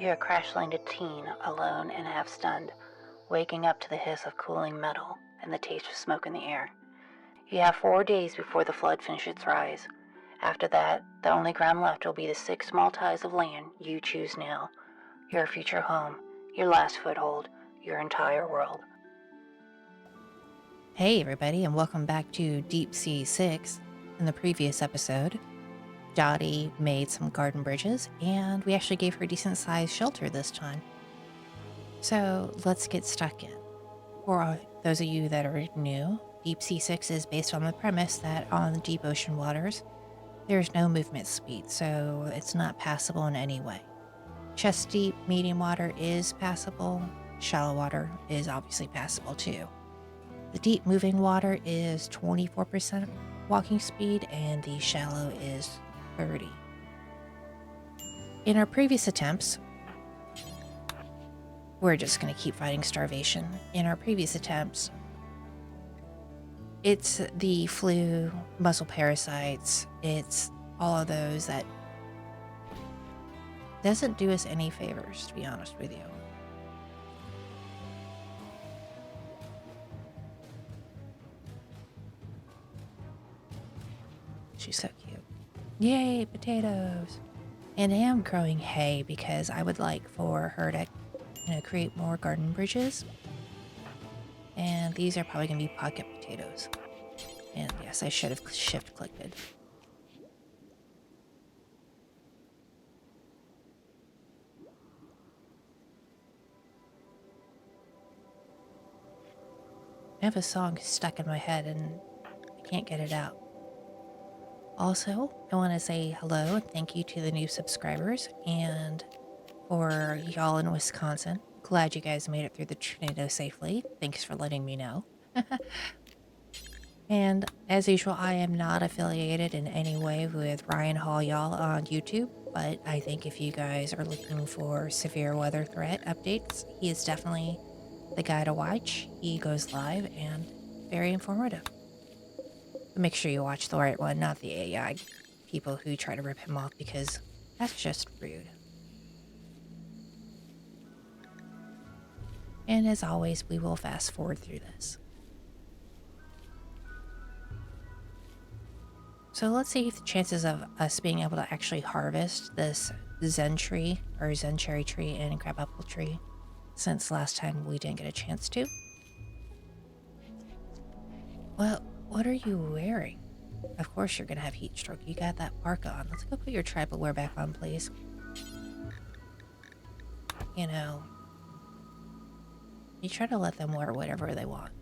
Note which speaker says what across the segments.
Speaker 1: You're a crash-landed teen, alone and half-stunned, waking up to the hiss of cooling metal and the taste of smoke in the air. You have 4 days before the flood finishes its rise. After that, the only ground left will be the 6 small ties of land you choose now. Your future home, your last foothold, your entire world.
Speaker 2: Hey everybody, and welcome back to Deep Sea Six. In the previous episode, Dottie made some garden bridges, and we actually gave her a decent-sized shelter this time. So let's get stuck in. For those of you that are new, Deep Sea Six is based on the premise that on the deep ocean waters, there's no movement speed, so it's not passable in any way. Chest deep, medium water is passable. Shallow water is obviously passable too. The deep moving water is 24% walking speed and the shallow is 30. In our previous attempts, we're just going to keep fighting starvation. In our previous attempts, it's the flu, muscle parasites, it's all of those that doesn't do us any favors, to be honest with you. She's so cute. Yay, potatoes. And I am growing hay because I would like for her to, create more garden bridges. And these are probably going to be pocket potatoes. And yes, I should have shift clicked it. I have a song stuck in my head and I can't get it out. Also, I want to say hello and thank you to the new subscribers, and for y'all in Wisconsin. Glad you guys made it through the tornado safely. Thanks for letting me know. And as usual, I am not affiliated in any way with Ryan Hall y'all on YouTube, but I think if you guys are looking for severe weather threat updates, he is definitely the guy to watch. He goes live and very informative. Make sure you watch the right one, not the AI people who try to rip him off, because that's just rude. And as always, we will fast forward through this. So let's see if the chances of us being able to actually harvest this Zen tree or Zen cherry tree and crabapple tree, since last time we didn't get a chance to. Well, what are you wearing? Of course you're gonna have heat stroke. You got that parka on. Let's go put your tribal wear back on, please. You know, you try to let them wear whatever they want.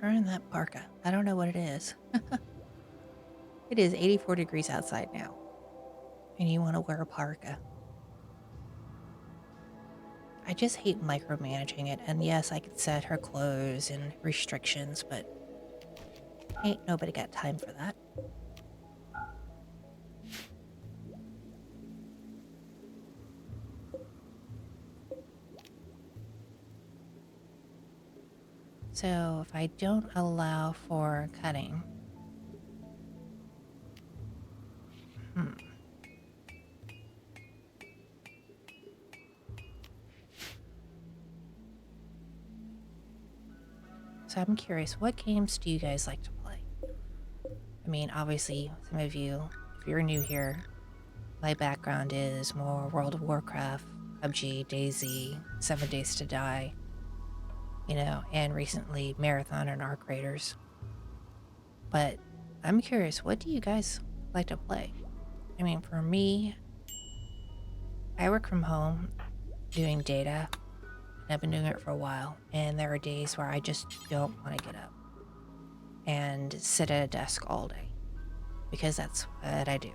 Speaker 2: Her in that parka. I don't know what it is. It is 84 degrees outside now. And you want to wear a parka. I just hate micromanaging it. And yes, I could set her clothes and restrictions, but ain't nobody got time for that. So if I don't allow for cutting, So I'm curious, what games do you guys like to play? I mean, obviously, some of you, if you're new here, my background is more World of Warcraft, PUBG, DayZ, 7 Days to Die, and recently Marathon and Arc Raiders. But I'm curious, what do you guys like to play? I mean, for me, I work from home doing data. I've been doing it for a while, and there are days where I just don't want to get up and sit at a desk all day, because that's what I do.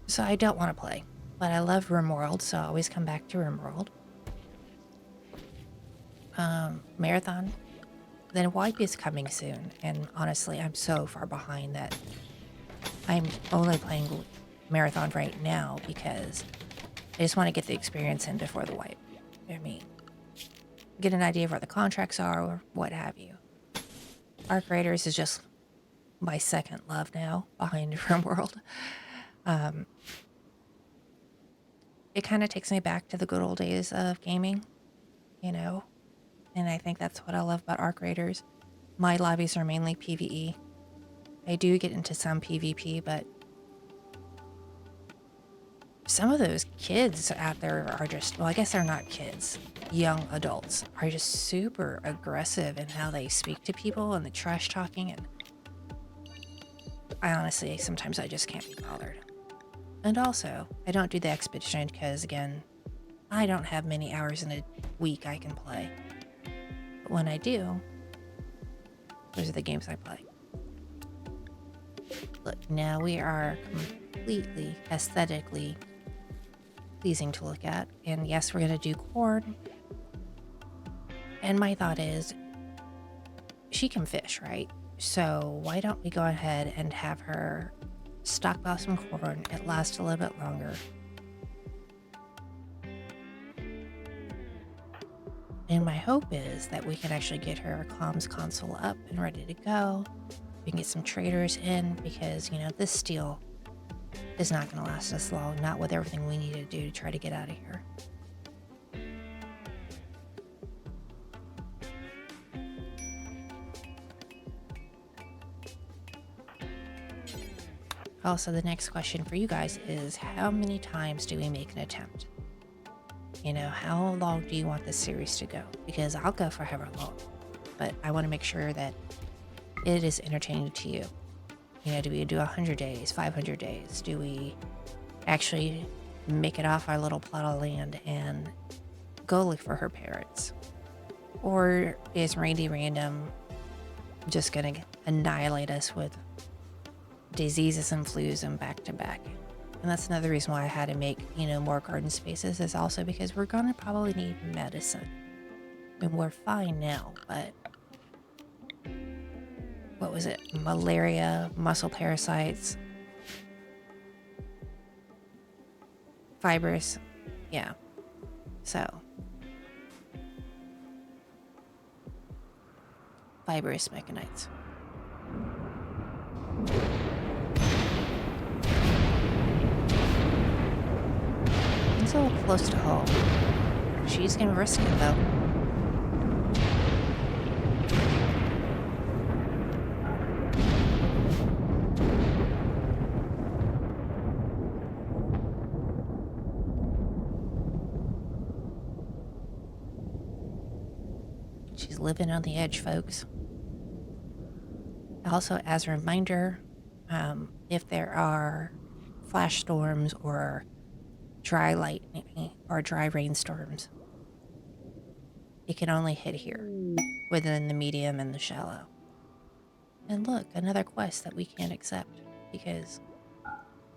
Speaker 2: So I don't want to play. but I love RimWorld, so I always come back to RimWorld. Marathon. Then Wipe is coming soon, and honestly, I'm so far behind that I'm only playing Marathon right now because I just want to get the experience in before the Wipe. I mean, get an idea of where the contracts are or what have you. Arc Raiders is just my second love now behind RimWorld. It kind of takes me back to the good old days of gaming, you know, and I think that's what I love about Arc Raiders. My lobbies are mainly PvE. I do get into some PvP, but some of those kids out there are just, well, I guess they're not kids. Young adults are just super aggressive in how they speak to people and the trash talking. And I honestly, sometimes I just can't be bothered. And also, I don't do the expedition because, again, I don't have many hours in a week I can play. But when I do, those are the games I play. Look, now we are completely aesthetically pleasing to look at. And yes, we're going to do corn. And my thought is, she can fish, right? So why don't we go ahead and have her stockpile some corn? It lasts a little bit longer. And my hope is that we can actually get her comms console up and ready to go. We can get some traders in because, you know, this steel is not going to last us long, not with everything we need to do to try to get out of here. Also, the next question for you guys is, how many times do we make an attempt? You know, how long do you want this series to go? Because I'll go for however long, but I want to make sure that it is entertaining to you. You know, do we do 100 days, 500 days? Do we actually make it off our little plot of land and go look for her parents? Or is Randy Random just going to annihilate us with diseases and flus and back to back? And that's another reason why I had to make, you know, more garden spaces, is also because we're going to probably need medicine. And we're fine now, but what was it? Malaria, muscle parasites, fibrous. Yeah. So, fibrous mechanites. It's a little close to home. She's gonna risk it though. She's living on the edge, folks. Also, as a reminder, if there are flash storms or dry lightning or dry rainstorms, it can only hit here, within the medium and the shallow. And look, another quest that we can't accept because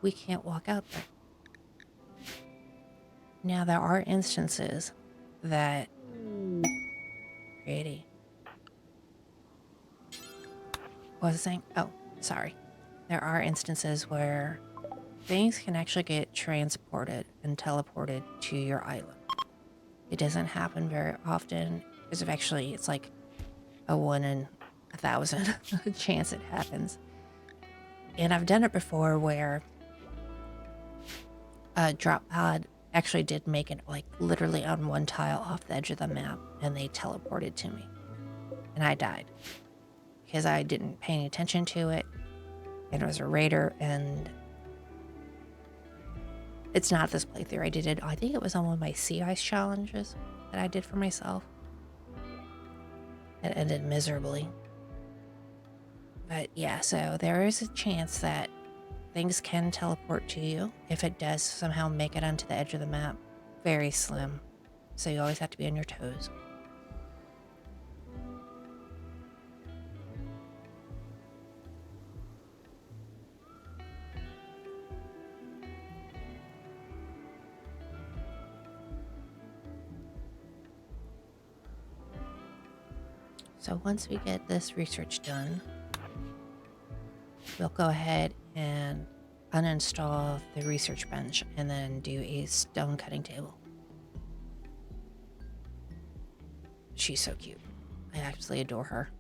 Speaker 2: we can't walk out there. Now, there are instances that... Pretty. What was I saying? Oh, sorry. There are instances where things can actually get transported and teleported to your island. It doesn't happen very often, because it's like a 1 in 1,000 chance it happens. And I've done it before where a drop pod actually did make it, like, literally on one tile off the edge of the map, and they teleported to me. And I died because I didn't pay any attention to it. And it was a raider, and it's not this playthrough. I did it, I think it was on one of my sea ice challenges that I did for myself. It ended miserably. But yeah, so there is a chance that things can teleport to you if it does somehow make it onto the edge of the map. Very slim. So you always have to be on your toes. So once we get this research done, we'll go ahead and uninstall the research bench and then do a stone cutting table. She's so cute. I absolutely adore her.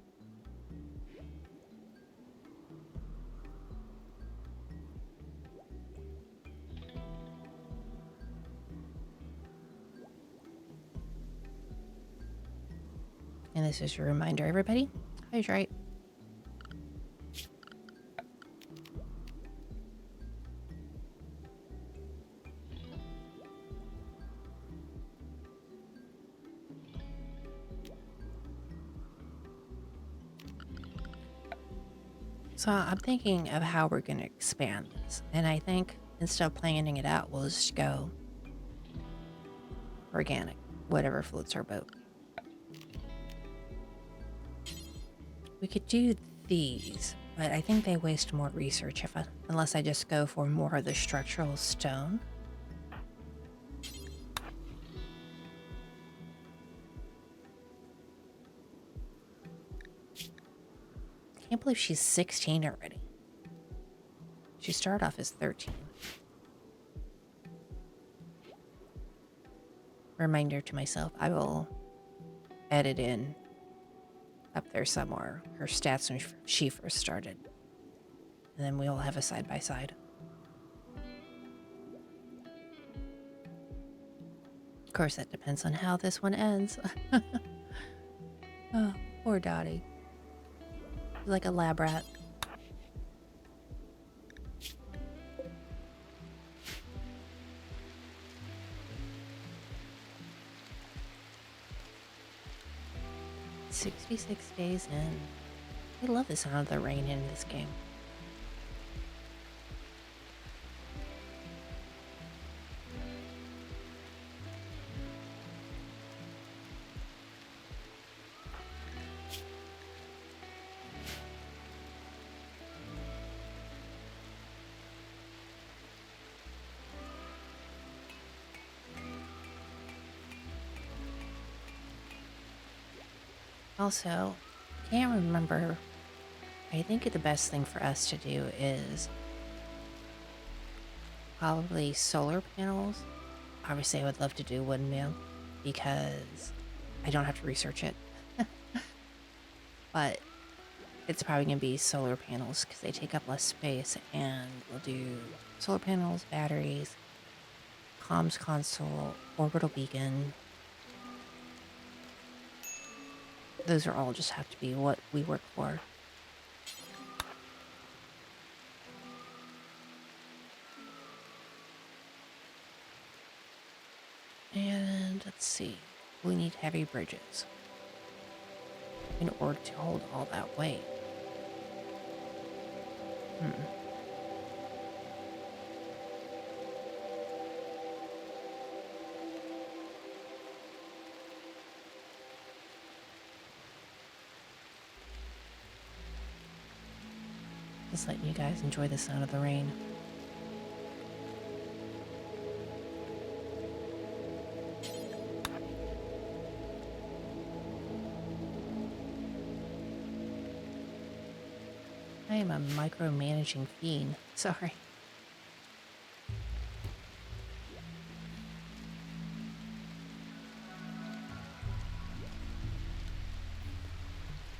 Speaker 2: And this is your reminder, everybody. Hydrate. So I'm thinking of how we're going to expand this. And I think instead of planning it out, we'll just go organic, whatever floats our boat. We could do these, but I think they waste more research unless I just go for more of the structural stone. I can't believe she's 16 already. She started off as 13. Reminder to myself, I will edit in up there somewhere her stats when she first started. And then we'll have a side-by-side. Of course, that depends on how this one ends. Oh, poor Dottie. Like a lab rat. "66 days in." I love the sound of the rain in this game. Also, can't remember. I think the best thing for us to do is probably solar panels. Obviously, I would love to do windmill because I don't have to research it. But it's probably going to be solar panels because they take up less space, and we'll do solar panels, batteries, comms console, orbital beacon. Those are all just have to be what we work for. And let's see, we need heavy bridges in order to hold all that weight. Just letting you guys enjoy the sound of the rain. I am a micromanaging fiend. Sorry.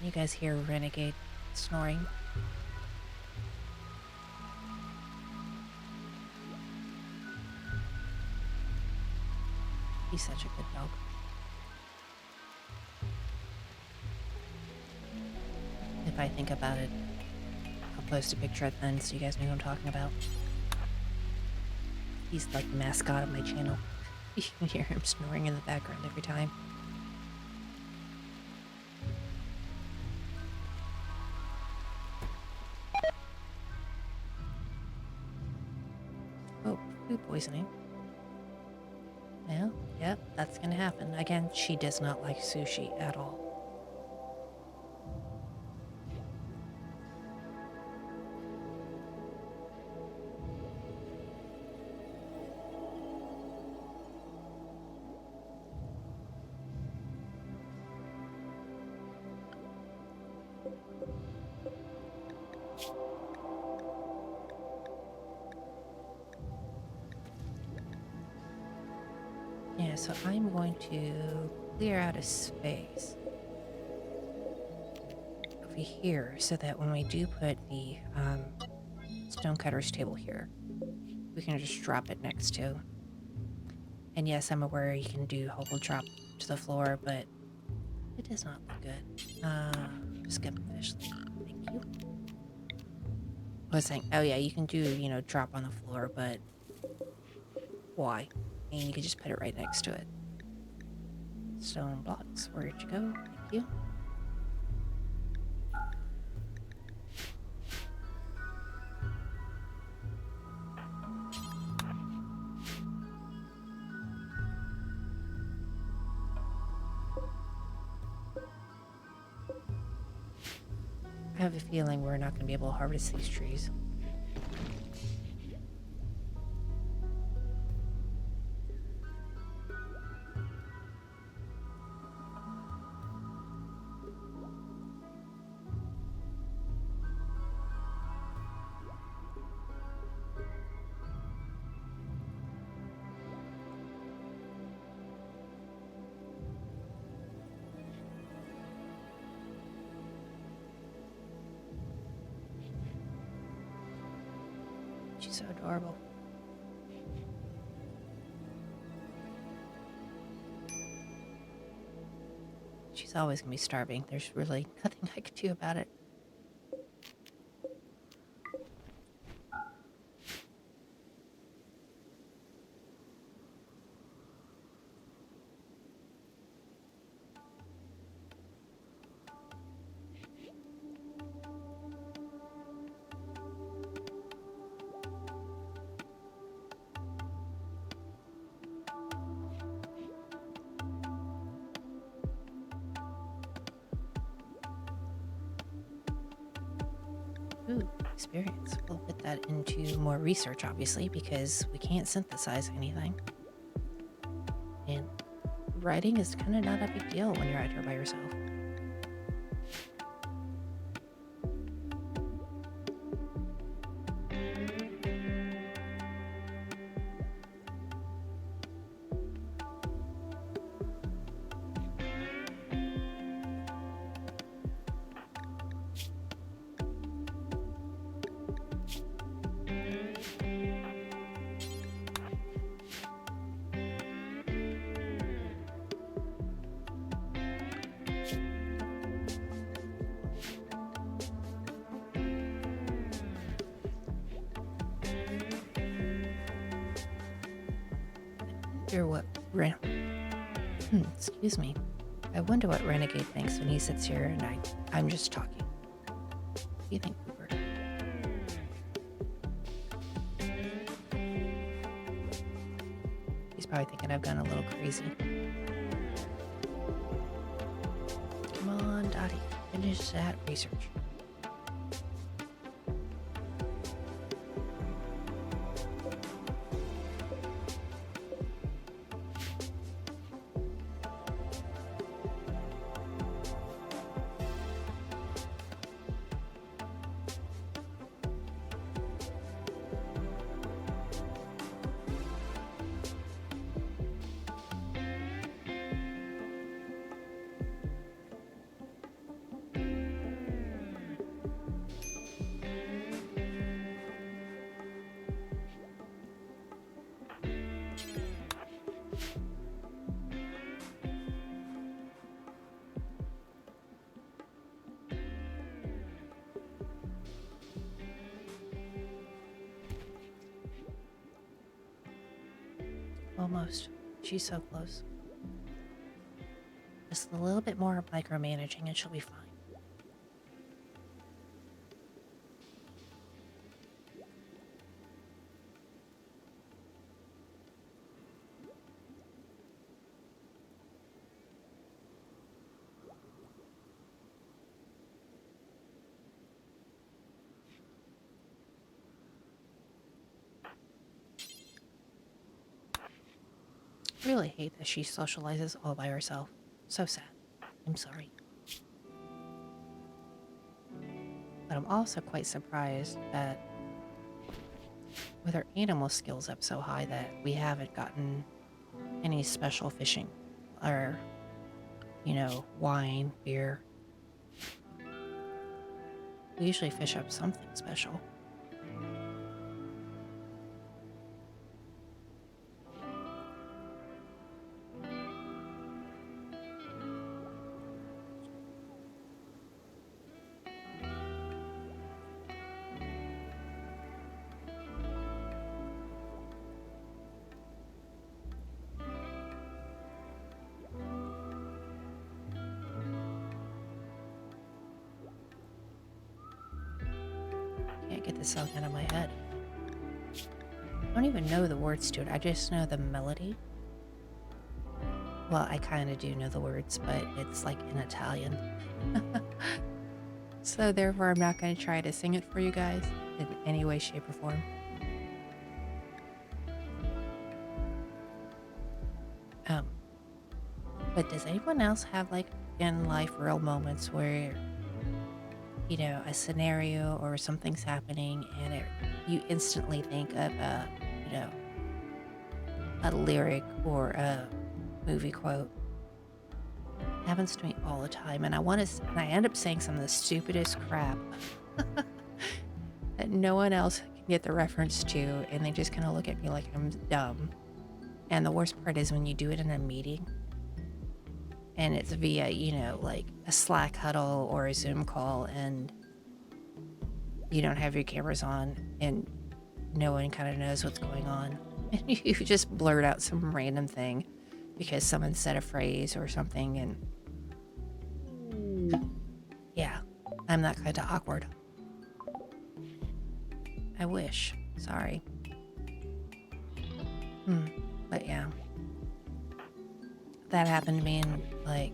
Speaker 2: You guys hear Renegade snoring? He's such a good dog. If I think about it, I'll post a picture at the end so you guys know who I'm talking about. He's like the mascot of my channel. You can hear him snoring in the background every time. Oh, food poisoning. Yeah, yep, that's gonna happen. Again, she does not like sushi at all. Yeah, so I'm going to clear out a space over here so that when we do put the stonecutter's table here, we can just drop it next to. And yes, I'm aware you can do whole drop to the floor, but it does not look good. Skip officially. Thank you. I was saying, oh yeah, you can do, drop on the floor, but why? And you can just put it right next to it. Stone blocks, where'd you go? Thank you. I have a feeling we're not going to be able to harvest these trees. She's so adorable. She's always going to be starving. There's really nothing I could do about it. Ooh, experience. We'll put that into more research, obviously, because we can't synthesize anything. And writing is kind of not a big deal when you're out here by yourself. Excuse me. I wonder what Renegade thinks when he sits here and I'm just talking. What do you think, Cooper? He's probably thinking I've gone a little crazy. Come on, Dottie. Finish that research. Almost. She's so close. Just a little bit more micromanaging and she'll be fine. I really hate that she socializes all by herself. So sad. I'm sorry. But I'm also quite surprised that with her animal skills up so high that we haven't gotten any special fishing or, wine, beer. We usually fish up something special. Can't get this song out of my head. I don't even know the words to it. I just know the melody. Well, I kind of do know the words, but it's like in Italian. So therefore, I'm not going to try to sing it for you guys in any way, shape, or form. But does anyone else have like in life real moments where, a scenario or something's happening and you instantly think of a lyric or a movie quote? It happens to me all the time, and I end up saying some of the stupidest crap that no one else can get the reference to, and they just kind of look at me like I'm dumb. And the worst part is when you do it in a meeting, and it's via, like a Slack huddle or a Zoom call, and you don't have your cameras on, and no one kind of knows what's going on. And you just blurt out some random thing because someone said a phrase or something, and yeah, I'm that kind of awkward. I wish. Sorry. But yeah. That happened to me in, I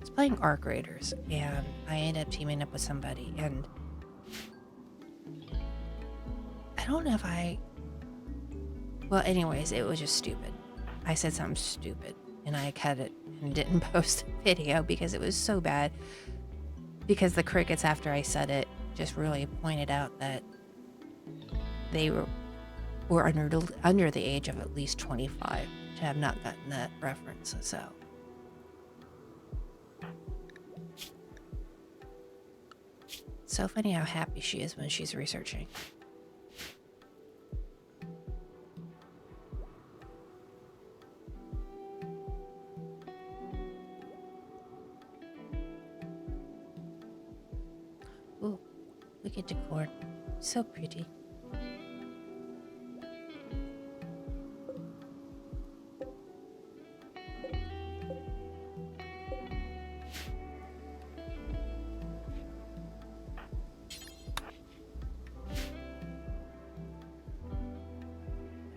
Speaker 2: was playing Arc Raiders, and I ended up teaming up with somebody, and I don't know if well, anyways, it was just stupid. I said something stupid, and I cut it and didn't post a video because it was so bad. Because the crickets after I said it just really pointed out that they were under the age of at least 25 to have not gotten that reference. So funny how happy she is when she's researching. Ooh, look at the corn. So pretty.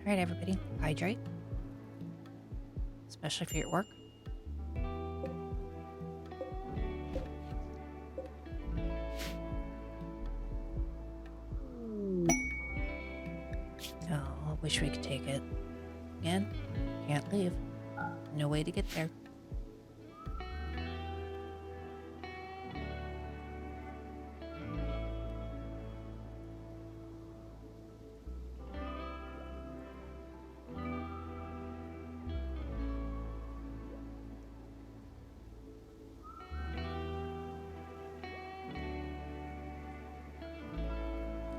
Speaker 2: All right, everybody, hydrate, especially if you're at work. Oh, I wish we could take it. Again, can't leave. No way to get there.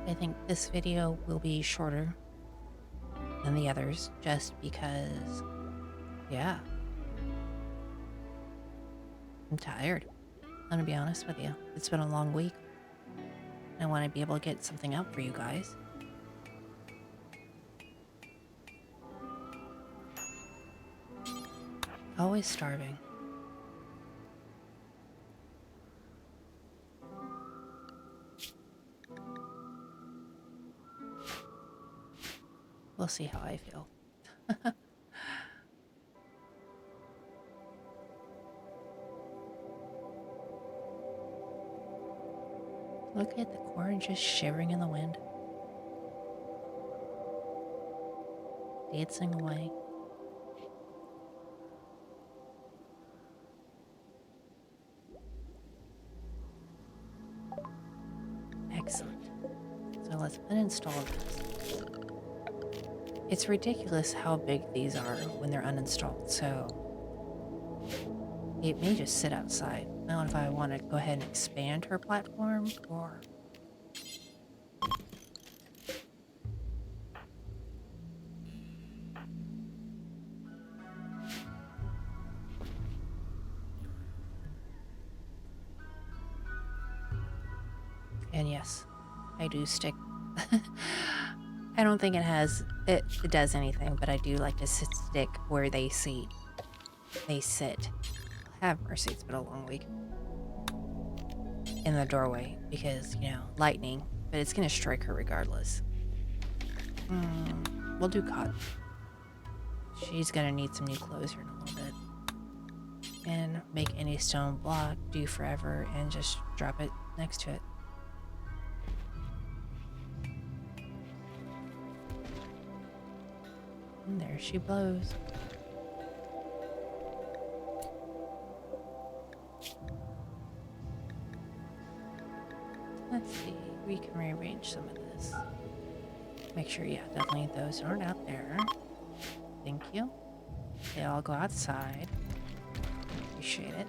Speaker 2: I think this video will be shorter than the others just because, yeah, I'm tired. I'm gonna be honest with you. It's been a long week. I want to be able to get something out for you guys. Always starving. We'll see how I feel. Look at the corn just shivering in the wind, dancing away. Excellent. So let's uninstall this. It's ridiculous how big these are when they're uninstalled, so it may just sit outside. I don't know if I want to go ahead and expand her platform or... And yes, I do stick. I don't think it does anything, but I do like to stick where they sit. Have mercy, it's been a long week. In the doorway because, lightning, but it's gonna strike her regardless. We'll do cotton. She's gonna need some new clothes here in a little bit. And make any stone block do forever and just drop it next to it. And there she blows. Let's see, we can rearrange some of this. Make sure, yeah, definitely those aren't out there. Thank you. They all go outside. Appreciate it.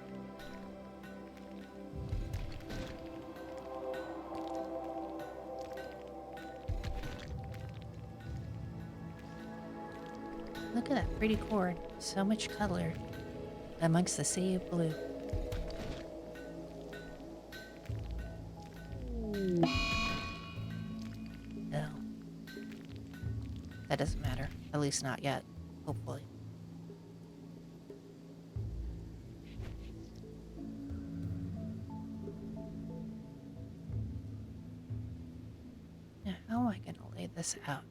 Speaker 2: Look at that pretty cord. So much color amongst the sea of blue. No. That doesn't matter. At least not yet. Hopefully. Now, how am I going to lay this out?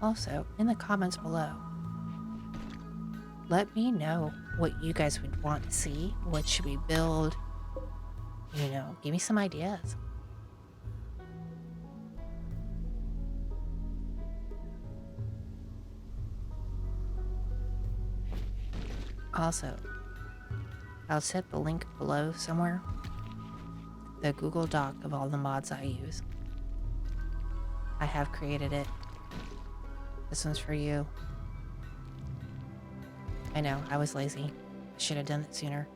Speaker 2: Also, in the comments below, let me know what you guys would want to see. What should we build? Give me some ideas. Also, I'll set the link below somewhere. The Google Doc of all the mods I use. I have created it. This one's for you. I know, I was lazy. Should have done it sooner.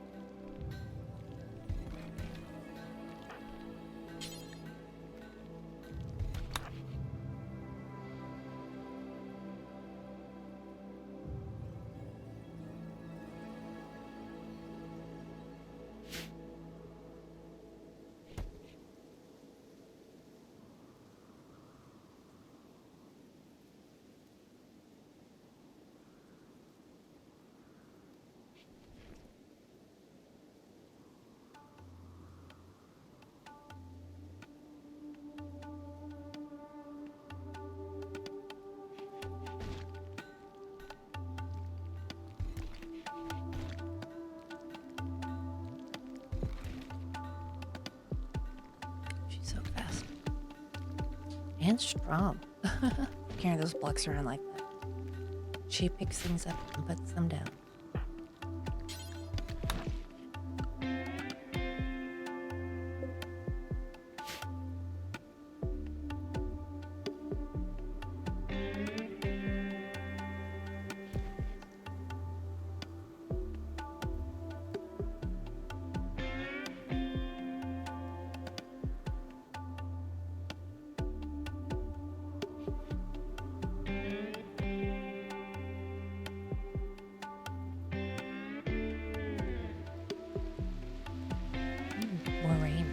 Speaker 2: So fast. And strong. Carrying those blocks around like that. She picks things up and puts them down. More rain.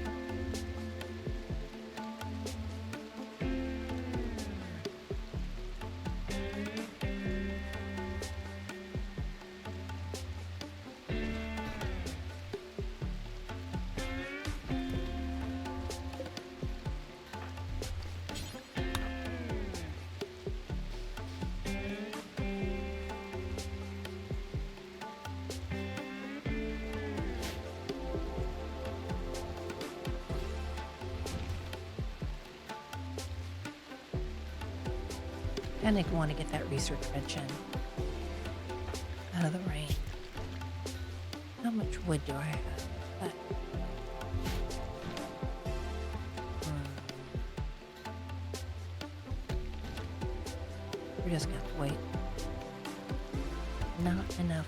Speaker 2: And I want to get that research bench in. out of the rain. How much wood do I have? But, we're just gonna have to wait. Not enough.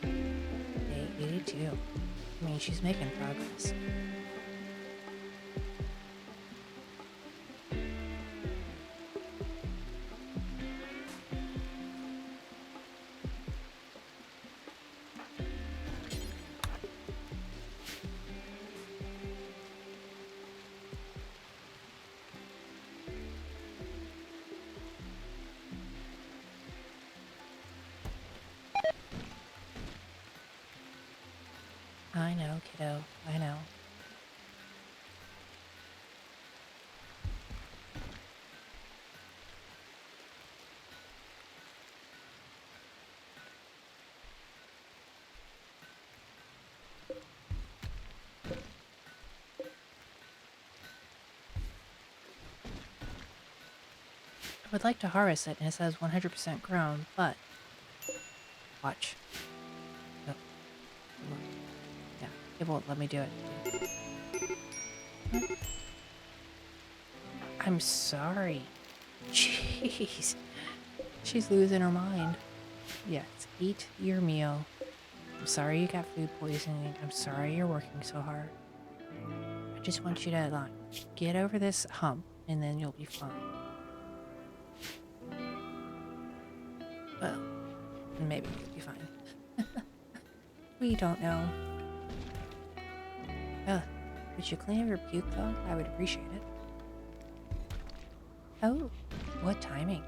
Speaker 2: Day 82. I mean, she's making progress. I know, kiddo. I know. I would like to harvest it, and it says 100% grown, but watch. Oh. Yeah, it won't let me do it. I'm sorry. Jeez. She's losing her mind. Yes, eat your meal. I'm sorry you got food poisoning. I'm sorry you're working so hard. I just want you to, like, get over this hump, and then you'll be fine. Well, maybe you'll be fine. We don't know. Would you clean up your puke, though? I would appreciate it. Oh, what timing.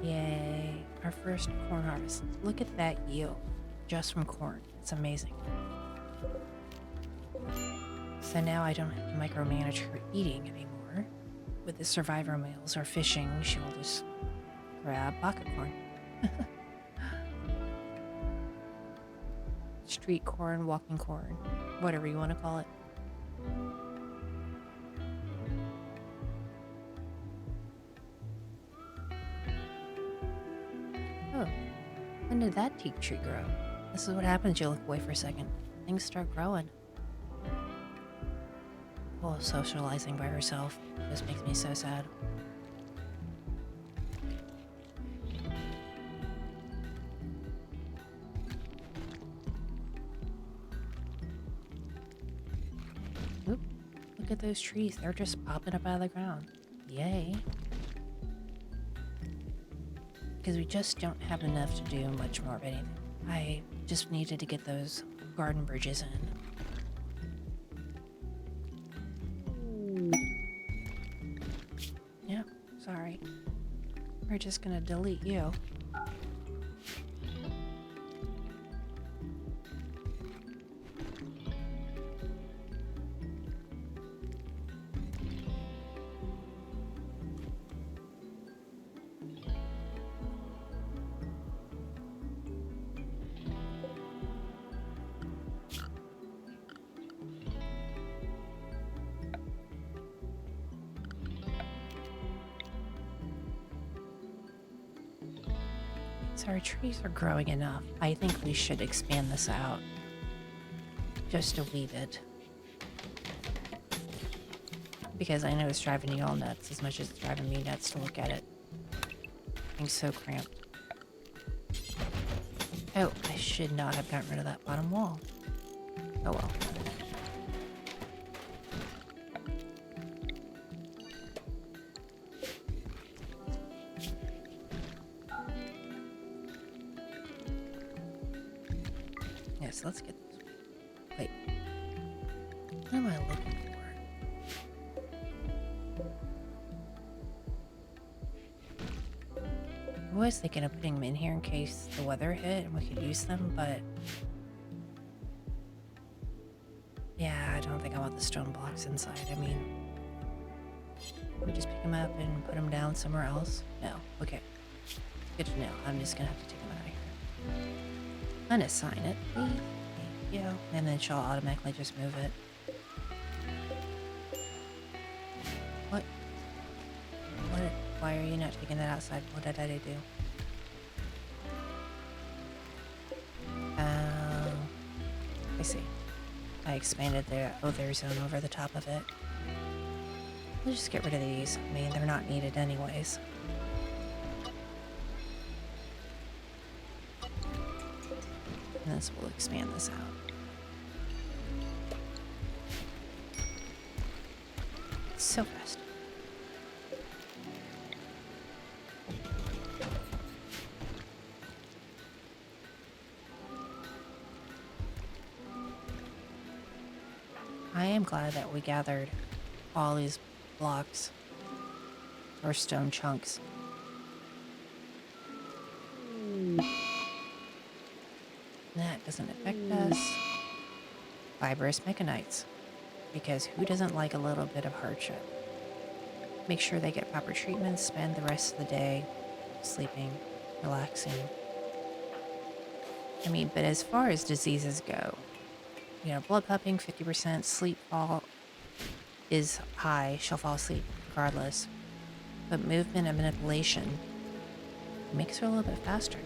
Speaker 2: Yay, our first corn harvest. Look at that yield, just from corn. It's amazing. So now I don't have to micromanage her eating anymore. With the survivor meals or fishing, she will just grab pocket corn. Street corn, walking corn, whatever you want to call it. Oh, when did that teak tree grow? This is what happens, you look away for a second. Things start growing. Oh, socializing by herself just makes me so sad. Oop, look at those trees. They're just popping up out of the ground. Yay. Because we just don't have enough to do much more of anything. I just needed to get those garden bridges in. Yeah, sorry. We're just gonna delete you. So our trees are growing enough. I think we should expand this out. Just a wee bit. Because I know it's driving you all nuts as much as it's driving me nuts to look at it. Being so cramped. Oh, I should not have gotten rid of that bottom wall. Oh well. Yes, let's get this. Wait. What am I looking for? I was thinking of putting them in here in case the weather hit and we could use them, but yeah, I don't think I want the stone blocks inside. I mean, we just pick them up and put them down somewhere else? No. Okay. Good to know. I'm just gonna have to take them out of here. unassign it, please. Thank you. And then she'll automatically just move it. What? Why are you not taking that outside? What did I do? I see. I expanded the other zone over the top of it. We'll just get rid of these. I mean, they're not needed anyways. And this will expand this out. So fast. I am glad that we gathered all these blocks or stone chunks. That doesn't affect us. Fibrous mechanites. Because who doesn't like a little bit of hardship? Make sure they get proper treatment, spend the rest of the day sleeping, relaxing. I mean, but as far as diseases go, you know, blood pumping, 50%, sleep fall is high. She'll fall asleep regardless. But movement and manipulation makes her a little bit faster.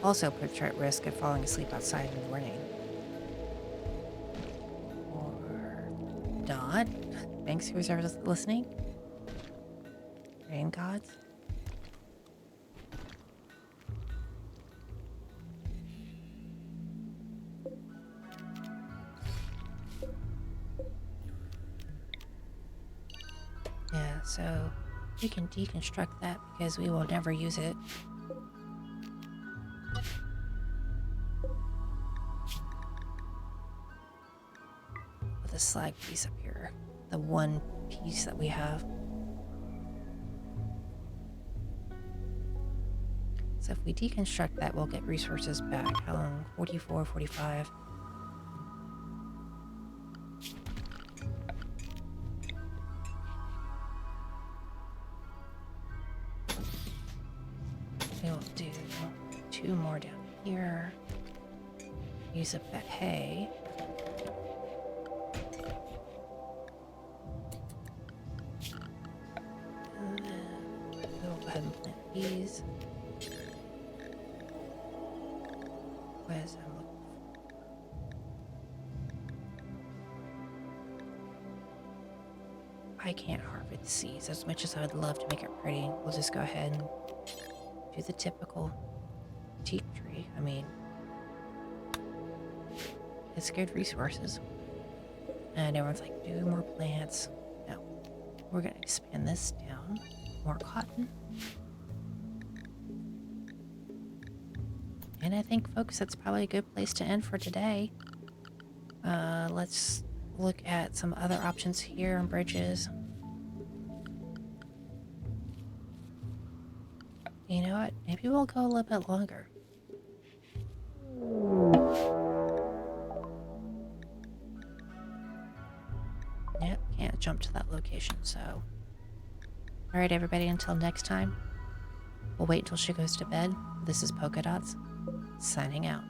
Speaker 2: Also puts her at risk of falling asleep outside in the morning. Or Dot. Thanks who was listening. Rain gods. Yeah, so we can deconstruct that because we will never use it. With the slag piece up here, the one piece that we have. So if we deconstruct that, we'll get resources back. How long? 44, 45. We'll do 2 more down here. Use up that hay. And then we'll go ahead and plant these. Where's I'm looking for? I can't harvest seeds as much as I would love to make it pretty. We'll just go ahead and do the typical teak tree. I mean, it's good resources. And everyone's like, do more plants. No, we're gonna expand this down. More cotton. And I think, folks, that's probably a good place to end for today. Let's look at some other options here on bridges. You know what? Maybe we'll go a little bit longer. Yep, can't jump to that location, so. Alright, everybody, until next time. We'll wait until she goes to bed. This is Polka Dots, signing out.